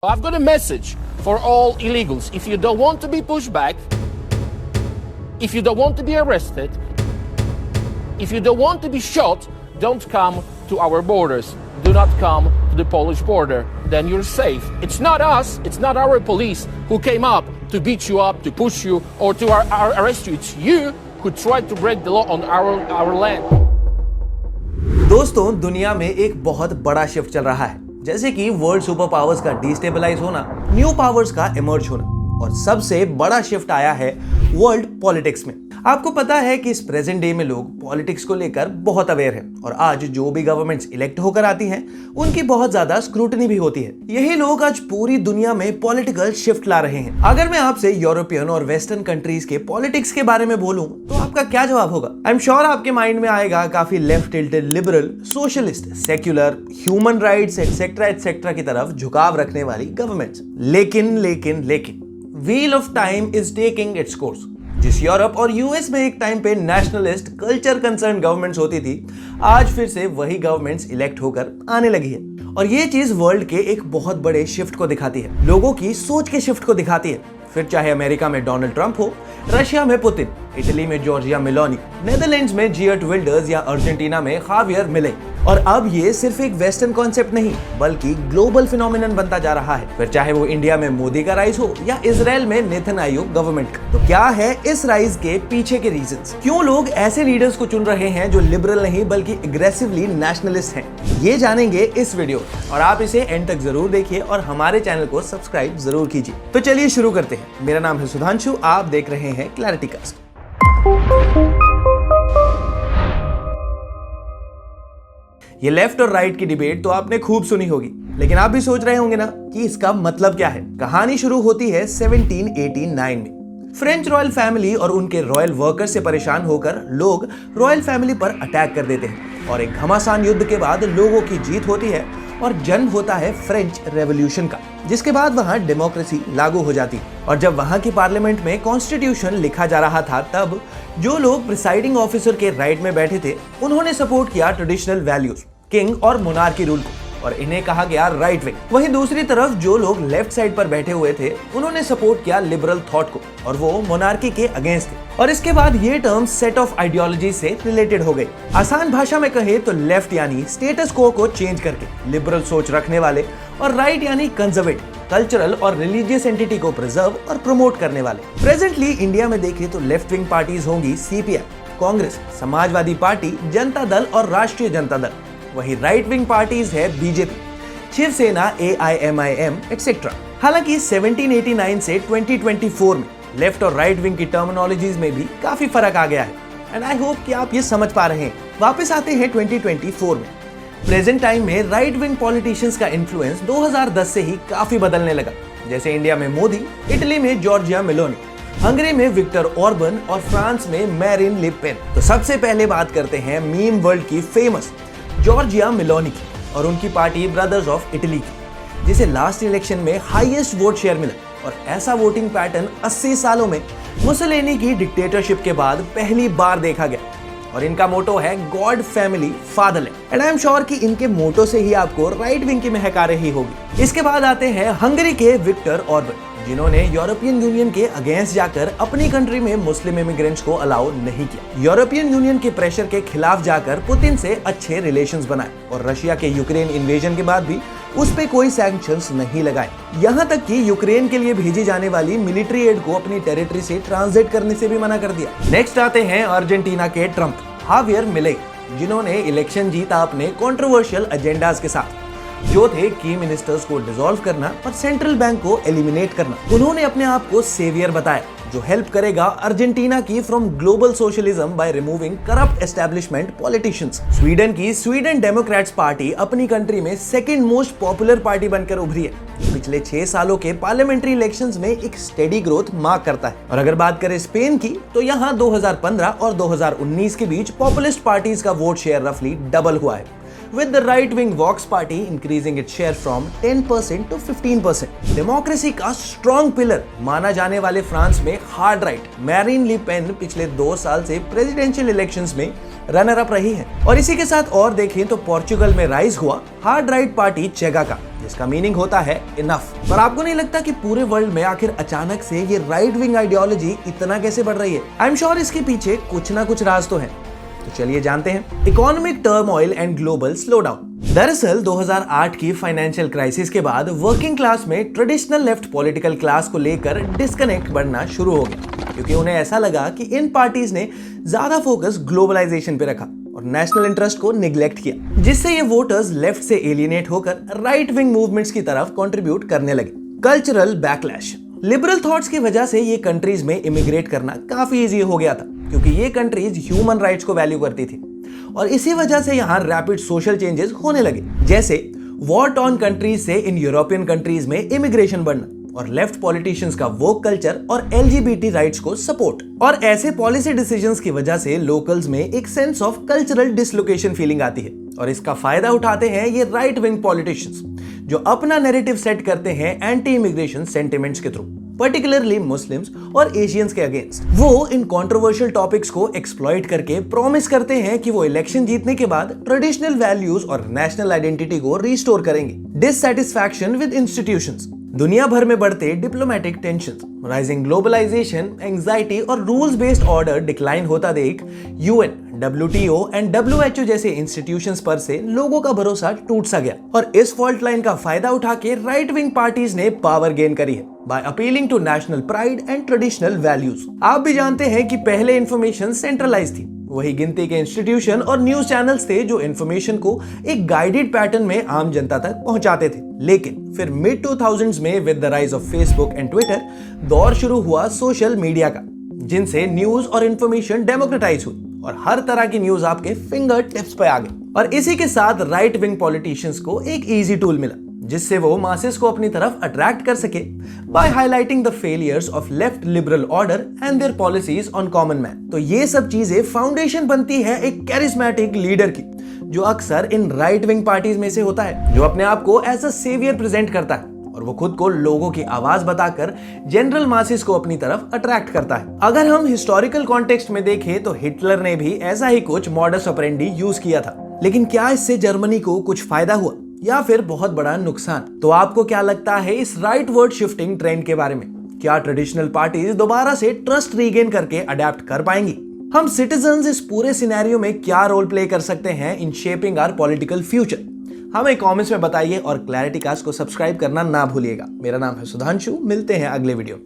I've got a message for all illegals. If you don't want to be pushed back, if you don't want to be arrested, if you don't want to be shot, don't come to our borders. Do not come to the Polish border. Then you're safe. It's not us, it's not our police who came up to beat you up, to push you, or to arrest you. It's you who tried to break the law on our land. दोस्तों, दुनिया में एक बहुत बड़ा shift चल रहा है, जैसे कि वर्ल्ड सुपर पावर्स का डिस्टेबलाइज होना, न्यू पावर्स का इमर्ज होना, और सबसे बड़ा शिफ्ट आया है वर्ल्ड पॉलिटिक्स में। आपको पता है कि इस प्रेजेंट डे में लोग पॉलिटिक्स को लेकर बहुत अवेयर हैं और आज जो भी गवर्नमेंट्स इलेक्ट होकर आती हैं उनकी बहुत ज्यादा स्क्रूटनी भी होती है। यही लोग आज पूरी दुनिया में पॉलिटिकल शिफ्ट ला रहे हैं। अगर मैं आपसे यूरोपियन और वेस्टर्न कंट्रीज के पॉलिटिक्स के बारे में बोलूं तो आपका क्या जवाब होगा? आई एम श्योर आपके माइंड में आएगा काफी left tilted, liberal, socialist, secular, human rights etcetera की तरफ झुकाव रखने वाली गवर्नमेंट्स। लेकिन wheel of time is taking its course. जिस यूरोप और यूएस में एक टाइम पे नेशनलिस्ट, कल्चर कंसर्न गवर्नमेंट्स होती थी, आज फिर से वही गवर्नमेंट्स इलेक्ट होकर आने लगी है। और ये चीज वर्ल्ड के एक बहुत बड़े शिफ्ट को दिखाती है, लोगों की सोच के शिफ्ट को दिखाती है। फिर चाहे अमेरिका में डोनाल्ड ट्रंप हो, रशिया में पुतिन, इटली में जॉर्जिया मेलोनी, नेदरलैंड्स में जियर्ट विल्डर्स या अर्जेंटीना में खावियर मिले। और अब ये सिर्फ एक वेस्टर्न कॉन्सेप्ट नहीं बल्कि ग्लोबल फिनोमिनन बनता जा रहा है। फिर चाहे वो इंडिया में मोदी का राइज हो या इजराइल में नेतन्याहू गवर्नमेंट का। तो क्या है इस राइज के पीछे के रीजंस? क्यों लोग ऐसे लीडर्स को चुन रहे हैं जो लिबरल नहीं बल्कि एग्रेसिवली नेशनलिस्ट हैं? ये जानेंगे इस वीडियो और आप इसे एंड तक जरूर देखिए और हमारे चैनल को सब्सक्राइब जरूर कीजिए। तो चलिए शुरू करते हैं। मेरा नाम है सुधांशु, आप देख रहे हैं क्लैरिटी कास्ट। ये लेफ्ट और राइट की डिबेट तो आपने खूब सुनी होगी, लेकिन आप भी सोच रहे होंगे ना कि इसका मतलब क्या है। कहानी शुरू होती है 1789 में। फ्रेंच रॉयल फैमिली और उनके रॉयल वर्कर्स से परेशान होकर लोग रॉयल फैमिली पर अटैक कर देते हैं और एक घमासान युद्ध के बाद लोगों की जीत होती है और जन्म होता है फ्रेंच रेवोल्यूशन का, जिसके बाद वहां डेमोक्रेसी लागू हो जाती है। और जब वहां की पार्लियामेंट में कॉन्स्टिट्यूशन लिखा जा रहा था, तब जो लोग प्रिसाइडिंग ऑफिसर के राइट में बैठे थे उन्होंने सपोर्ट किया ट्रेडिशनल वैल्यूज, किंग और मोनार्की रूल को, और इन्हें कहा गया राइट विंग। वहीं दूसरी तरफ जो लोग लेफ्ट साइड पर बैठे हुए थे उन्होंने सपोर्ट किया लिबरल थॉट को, और वो मोनार्की के अगेंस्ट थे। और इसके बाद ये टर्म सेट ऑफ आइडियोलॉजी से रिलेटेड हो गई। आसान भाषा में कहे तो लेफ्ट यानी स्टेटस को चेंज करके लिबरल सोच रखने वाले, और राइट यानी कंजर्वेटिव, कल्चरल और रिलीजियस एंटिटी को प्रिजर्व और प्रमोट करने वाले। प्रेजेंटली इंडिया में देखें तो लेफ्ट विंग पार्टीज होंगी सीपीएम, कांग्रेस, समाजवादी पार्टी, जनता दल और राष्ट्रीय जनता दल। वही राइट विंग पार्टीज है बीजेपी, शिवसेना, एआईएमआईएम एटसेट्रा। हालांकि 1789 से 2024 में लेफ्ट और राइट विंग की टर्मिनोलॉजीज में भी काफी फर्क आ गया है, एंड आई होप कि आप ये समझ पा रहे हैं। वापस आते हैं 2024 में। प्रेजेंट टाइम में राइट विंग पॉलिटिशियंस का इन्फ्लुएंस 2010 से ही काफी बदलने लगा, जैसे इंडिया में मोदी, इटली में जॉर्जिया मेलोनी, हंगरी में विक्टर ऑर्बन और फ्रांस में मैरिन ले पेन। तो सबसे पहले बात करते हैं मीम वर्ल्ड की फेमस जॉर्जिया मेलोनी की और उनकी पार्टी ब्रदर्स ऑफ इटली की, जिसे लास्ट इलेक्शन में हाईएस्ट वोट शेयर मिला। और ऐसा वोटिंग पैटर्न 80 सालों में मुसोलिनी की डिक्टेटरशिप के बाद पहली बार देखा गया। और इनका मोटो है God, family, fatherland. And I am sure कि इनके मोटो से ही आपको राइट विंग की महक आ रही होगी। इसके बाद आते हैं हंगरी के विक्टर ऑर्बन, जिन्होंने यूरोपियन यूनियन के अगेंस्ट जाकर अपनी कंट्री में मुस्लिम इमिग्रेंट्स को अलाउ नहीं किया। यूरोपियन यूनियन के प्रेशर के खिलाफ जाकर पुतिन से अच्छे रिलेशंस बनाए और रशिया के यूक्रेन इन्वेजन के बाद भी उस पे कोई सैंक्शंस नहीं लगाए। यहाँ तक कि यूक्रेन के लिए भेजी जाने वाली मिलिट्री एड को अपनी टेरिटरी से ट्रांजिट करने से भी मना कर दिया। नेक्स्ट आते हैं अर्जेंटीना के ट्रंप, हावियर मिलेई, जिन्होंने इलेक्शन जीता अपने कंट्रोवर्शियल एजेंडाज के साथ, जो थे की मिनिस्टर्स को डिसॉल्व करना और सेंट्रल बैंक को एलिमिनेट करना। उन्होंने अपने आप को सेवियर बताया, जो हेल्प करेगा अर्जेंटीना की from global socialism by removing corrupt establishment politicians. Sweden की स्वीडन डेमोक्रेट्स पार्टी अपनी कंट्री में सेकंड मोस्ट पॉपुलर पार्टी बनकर उभरी है, पिछले 6 सालों के पार्लियामेंट्री इलेक्शंस में एक स्टेडी ग्रोथ मार्क करता है। और अगर बात करें स्पेन की, तो यहाँ 2015 और 2019 के बीच पॉपुलिस्ट पार्टीज का वोट शेयर रफली डबल हुआ है। with the right-wing Vox Party increasing its share from 10% to 15%. Democracy का स्ट्रॉन्ग पिलर माना जाने वाले फ्रांस में hard right marine Le Pen पिछले 2 साल से प्रेसिडेंशियल इलेक्शंस में रनर अप रही है। और इसी के साथ और देखें तो पोर्चुगल में राइज हुआ हार्ड राइट पार्टी चेगा का, जिसका मीनिंग होता है इनफ। पर आपको नहीं लगता कि पूरे वर्ल्ड में आखिर अचानक से ये राइट विंग आइडियोलॉजी इतना कैसे बढ़ रही है? आई एम श्योर इसके पीछे कुछ ना कुछ राज तो है। तो चलिए जानते हैं। Economic turmoil and global slowdown. दरअसल 2008 की फाइनेंशियल क्राइसिस के बाद वर्किंग क्लास में ट्रेडिशनल लेफ्ट पॉलिटिकल क्लास को लेकर डिस्कनेक्ट बढ़ना शुरू हो गया, क्योंकि उन्हें ऐसा लगा कि इन पार्टीज ने ज्यादा फोकस ग्लोबलाइजेशन पे रखा और नेशनल इंटरेस्ट को निग्लेक्ट किया, जिससे ये वोटर्स लेफ्ट से एलियनेट होकर राइट विंग मूवमेंट्स की तरफ कंट्रीब्यूट करने लगे। Cultural backlash. लिबरल थॉट्स की वजह से ये कंट्रीज में इमिग्रेट करना काफी इजी हो गया था, क्योंकि ये कंट्रीज ह्यूमन राइट्स को वैल्यू करती थी और इसी वजह से यहाँ रैपिड सोशल चेंजेस होने लगे, जैसे वॉर टॉर्न कंट्रीज से इन यूरोपियन कंट्रीज में इमिग्रेशन बढ़ना और लेफ्ट पॉलिटिशियंस का वोक कल्चर और एलजीबीटी राइट्स को सपोर्ट। और ऐसे पॉलिसी डिसीजंस की वजह से लोकल्स में एक sense of cultural dislocation feeling आती है और इसका फायदा उठाते हैं ये राइट विंग पॉलिटिशियंस, जो अपना नैरेटिव सेट करते हैं एंटी इमिग्रेशन सेंटिमेंट्स के थ्रू, पर्टिकुलरली मुस्लिम्स और एशियंस के अगेंस्ट। वो इन कंट्रोवर्शियल टॉपिक्स को एक्सप्लॉइट करके प्रॉमिस करते हैं कि वो इलेक्शन जीतने के बाद ट्रेडिशनल वैल्यूज और नेशनल आइडेंटिटी को रिस्टोर करेंगे। Dissatisfaction with institutions. दुनिया भर में बढ़ते diplomatic tensions, rising globalisation, anxiety और रूल्स बेस्ड ऑर्डर डिक्लाइन होता देख यूएन, WTO एंड WHO जैसे इंस्टीट्यूशंस पर से लोगों का भरोसा टूट सा गया और इस फॉल्ट लाइन का फायदा उठा के राइट विंग पार्टीज ने पावर गेन करी है by appealing to national pride and traditional values. आप भी जानते हैं कि पहले इंफॉर्मेशन सेंट्रलाइज थी, वही गिनती के इंस्टीट्यूशन और न्यूज चैनल्स थे जो इंफॉर्मेशन को एक गाइडेड पैटर्न में आम जनता तक पहुंचाते थे। लेकिन फिर मिड 2000s में with the rise of Facebook and Twitter दौर शुरू हुआ सोशल मीडिया का, जिनसे न्यूज और इंफॉर्मेशन डेमोक्रेटाइज हुई और हर तरह की न्यूज आपके फिंगर टिप्स पे आ गई। और इसी के साथ राइट विंग पॉलिटिशियंस को एक इजी टूल मिला, जिससे वो मासेस को अपनी तरफ अट्रैक्ट कर सके by highlighting the failures of left liberal order and their policies on common man. तो ये सब चीजें फाउंडेशन बनती है एक कैरिस्मेटिक लीडर की, जो अक्सर इन राइट विंग पार्टीज में से होता है, जो अपने आप को एज अ सेवियर प्रेजेंट करता है और वो खुद को लोगों की आवाज बताकर जनरल मासेस को अपनी तरफ अट्रैक्ट करता है। अगर हम हिस्टोरिकल कॉन्टेक्स्ट में देखें तो हिटलर ने भी ऐसा ही कुछ मॉडस ऑपरेंडी यूज किया था, लेकिन क्या इससे जर्मनी को कुछ फायदा हुआ या फिर बहुत बड़ा नुकसान? तो आपको क्या लगता है इस राइट वर्ड शिफ्टिंग ट्रेंड के बारे में? क्या ट्रेडिशनल पार्टीज दोबारा से ट्रस्ट रीगेन करके अडेप्ट कर पाएंगी? हम सिटीजन्स इस पूरे सिनेरियो में क्या रोल प्ले कर सकते हैं in shaping our political future? हमें कमेंट्स में बताइए और क्लैरिटी कास्ट को सब्सक्राइब करना ना भूलिएगा। मेरा नाम है सुधांशु, मिलते हैं अगले वीडियो।